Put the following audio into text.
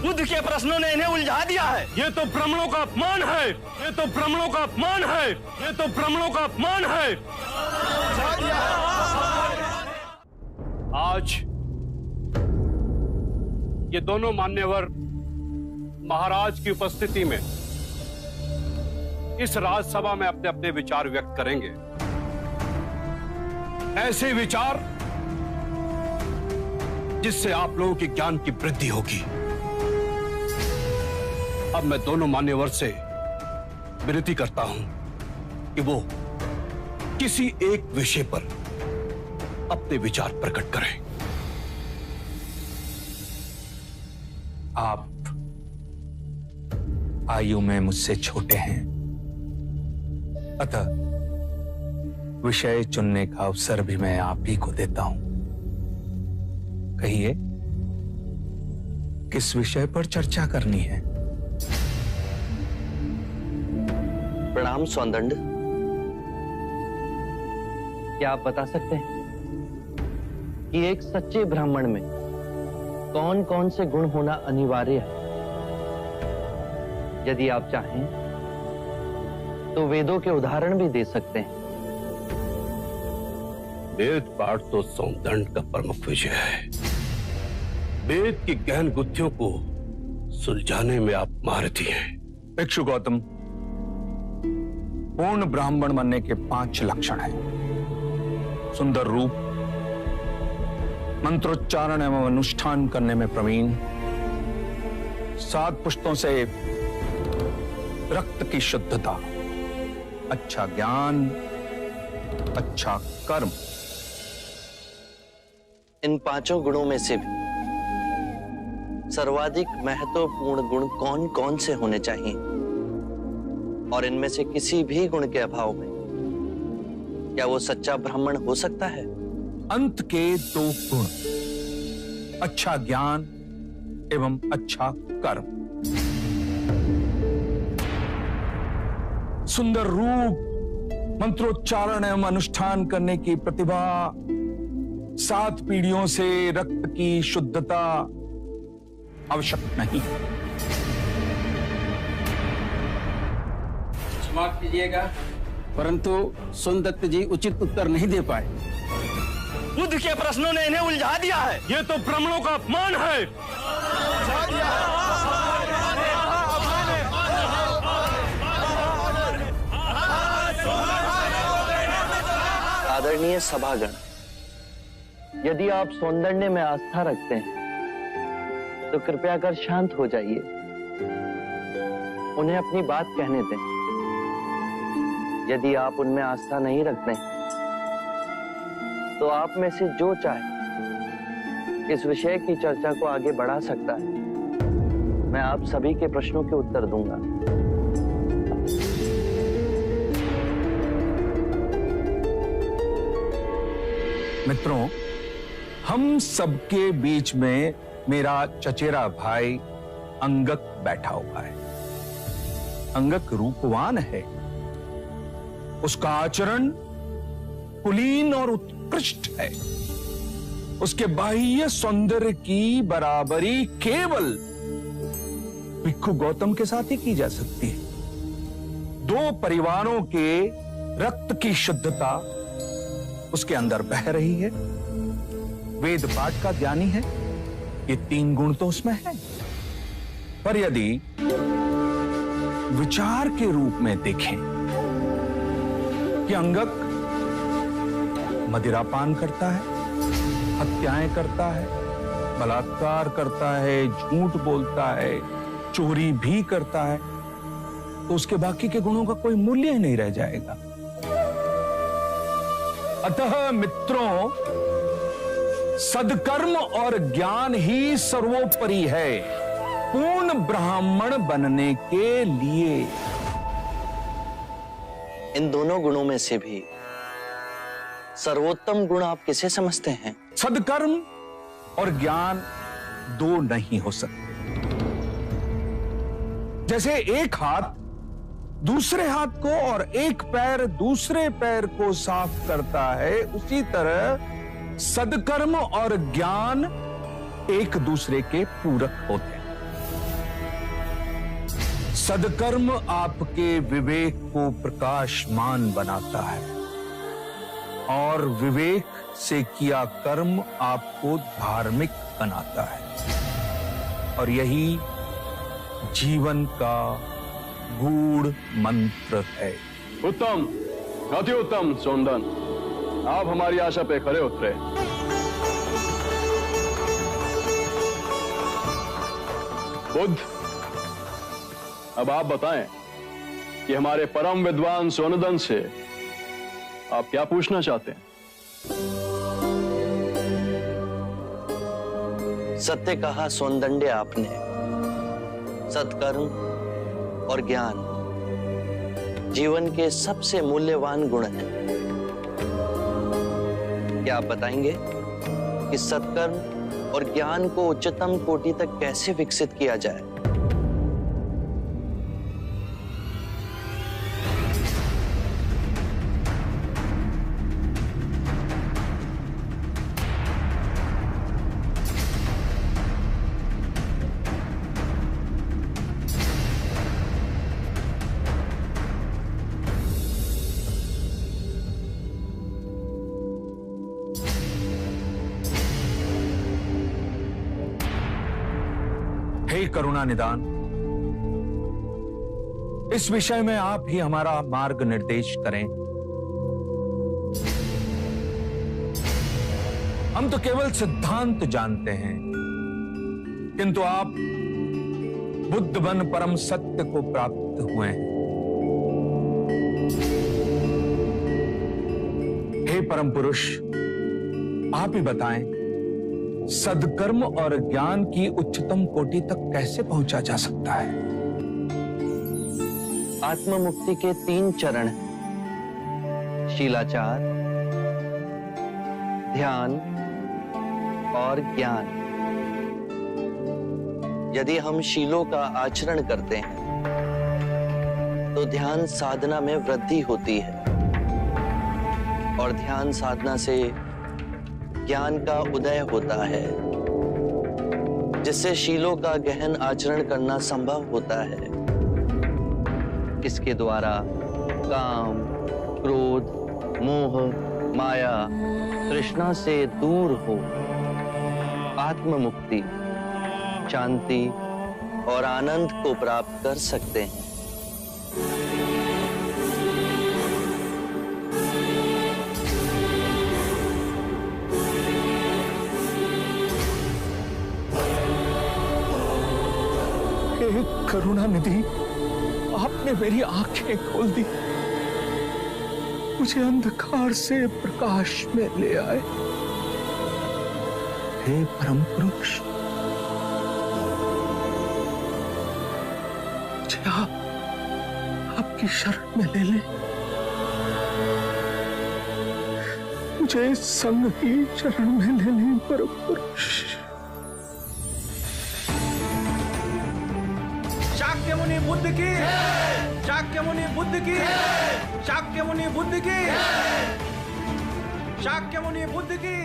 बुद्ध के प्रश्नों ने इन्हें उलझा दिया है। ये तो ब्राह्मणों का अपमान है, ये तो ब्राह्मणों का अपमान है, ये तो ब्राह्मणों का अपमान है। आज ये दोनों मान्यवर महाराज की उपस्थिति में इस राजसभा में अपने अपने विचार व्यक्त करेंगे। ऐसे विचार जिससे आप लोगों के ज्ञान की वृद्धि होगी। अब मैं दोनों मान्यवर से विनती करता हूं कि वो किसी एक विषय पर अपने विचार प्रकट करें। आप आयु में मुझसे छोटे हैं, अतः विषय चुनने का अवसर भी मैं आप ही को देता हूं। कहिए, किस विषय पर चर्चा करनी है? प्रणाम सौंदंड। क्या आप बता सकते हैं कि एक सच्चे ब्राह्मण में कौन कौन से गुण होना अनिवार्य है? यदि आप चाहें तो वेदों के उदाहरण भी दे सकते हैं। वेद पाठ तो सौंदंड का प्रमुख विषय है। वेद की गहन गुत्थियों को सुलझाने में आप महारथी हैं। भिक्षु गौतम, पूर्ण ब्राह्मण बनने के 5 लक्षण हैं। सुंदर रूप, मंत्रोच्चारण एवं अनुष्ठान करने में प्रवीण, 7 पुष्टों से रक्त की शुद्धता, अच्छा ज्ञान, अच्छा कर्म। इन 5 गुणों में से भी सर्वाधिक महत्वपूर्ण गुण कौन कौन से होने चाहिए? और इनमें से किसी भी गुण के अभाव में क्या वो सच्चा ब्राह्मण हो सकता है? अंत के 2 गुण, अच्छा ज्ञान एवं अच्छा कर्म। सुंदर रूप, मंत्रोच्चारण एवं अनुष्ठान करने की प्रतिभा, 7 पीढ़ियों से रक्त की शुद्धता आवश्यक नहीं। क्षमा कीजिएगा, परंतु सोनदत्त जी उचित उत्तर नहीं दे पाए। बुद्ध के प्रश्नों ने इन्हें उलझा दिया है। ये तो ब्राह्मणों का अपमान है। आदरणीय सभागण, यदि आप सौंदर्य में आस्था रखते हैं तो कृपया कर शांत हो जाइए। उन्हें अपनी बात कहने दें। यदि आप उनमें आस्था नहीं रखते तो आप में से जो चाहे इस विषय की चर्चा को आगे बढ़ा सकता है। मैं आप सभी के प्रश्नों के उत्तर दूंगा। मित्रों, हम सबके बीच में मेरा चचेरा भाई अंगक बैठा हुआ है। अंगक रूपवान है, उसका आचरण कुलीन और उत्कृष्ट है। उसके बाह्य सौंदर्य की बराबरी केवल भिक्षु गौतम के साथ ही की जा सकती है। 2 परिवारों के रक्त की शुद्धता उसके अंदर बह रही है। वेद पाठ का ज्ञानी है, ये 3 गुण तो उसमें है। पर यदि विचार के रूप में देखें कि अंगक मदिरापान करता है, हत्याएं करता है, बलात्कार करता है, झूठ बोलता है, चोरी भी करता है, तो उसके बाकी के गुणों का कोई मूल्य ही नहीं रह जाएगा। अतः मित्रों, सदकर्म और ज्ञान ही सर्वोपरि है पूर्ण ब्राह्मण बनने के लिए। इन दोनों गुणों में से भी सर्वोत्तम गुण आप किसे समझते हैं? सदकर्म और ज्ञान 2 नहीं हो सकते। जैसे एक हाथ दूसरे हाथ को और एक पैर दूसरे पैर को साफ करता है, उसी तरह सदकर्म और ज्ञान एक दूसरे के पूरक होते हैं। सदकर्म आपके विवेक को प्रकाशमान बनाता है और विवेक से किया कर्म आपको धार्मिक बनाता है और यही जीवन का गूढ़ मंत्र है। उत्तम, अति उत्तम सोनदन, आप हमारी आशा पे खरे उतरे। बुद्ध, अब आप बताएं कि हमारे परम विद्वान सोनदन से आप क्या पूछना चाहते हैं? सत्य कहा सोनदंडे आपने। सत्कर्म और ज्ञान जीवन के सबसे मूल्यवान गुण हैं। क्या आप बताएंगे कि सत्कर्म और ज्ञान को उच्चतम कोटि तक कैसे विकसित किया जाए? हे करुणा निदान, इस विषय में आप ही हमारा मार्ग निर्देश करें। हम तो केवल सिद्धांत जानते हैं, किंतु आप बुद्ध बन परम सत्य को प्राप्त हुए हैं। हे परम पुरुष, आप ही बताएं, सदकर्म और ज्ञान की उच्चतम कोटि तक कैसे पहुंचा जा सकता है? आत्म मुक्ति के 3 चरण हैं: शीलाचार, ध्यान और ज्ञान। यदि हम शीलों का आचरण करते हैं तो ध्यान साधना में वृद्धि होती है और ध्यान साधना से ज्ञान का उदय होता है, जिससे शीलों का गहन आचरण करना संभव होता है। इसके द्वारा काम, क्रोध, मोह, माया, तृष्णा से दूर हो आत्म मुक्ति, शांति और आनंद को प्राप्त कर सकते हैं। हे करुणा निधि, आपने मेरी आंखें खोल दी, मुझे अंधकार से प्रकाश में ले आए। हे परम पुरुष, मुझे आपकी शरण में ले ले। मुझे संग ही शरण में ले ले परम पुरुष। शाक्य मुनि बुद्ध की, शाक्य मुनि बुद्ध की, शाक्य मुनि बुद्ध की, शाक्य मुनि बुद्ध की।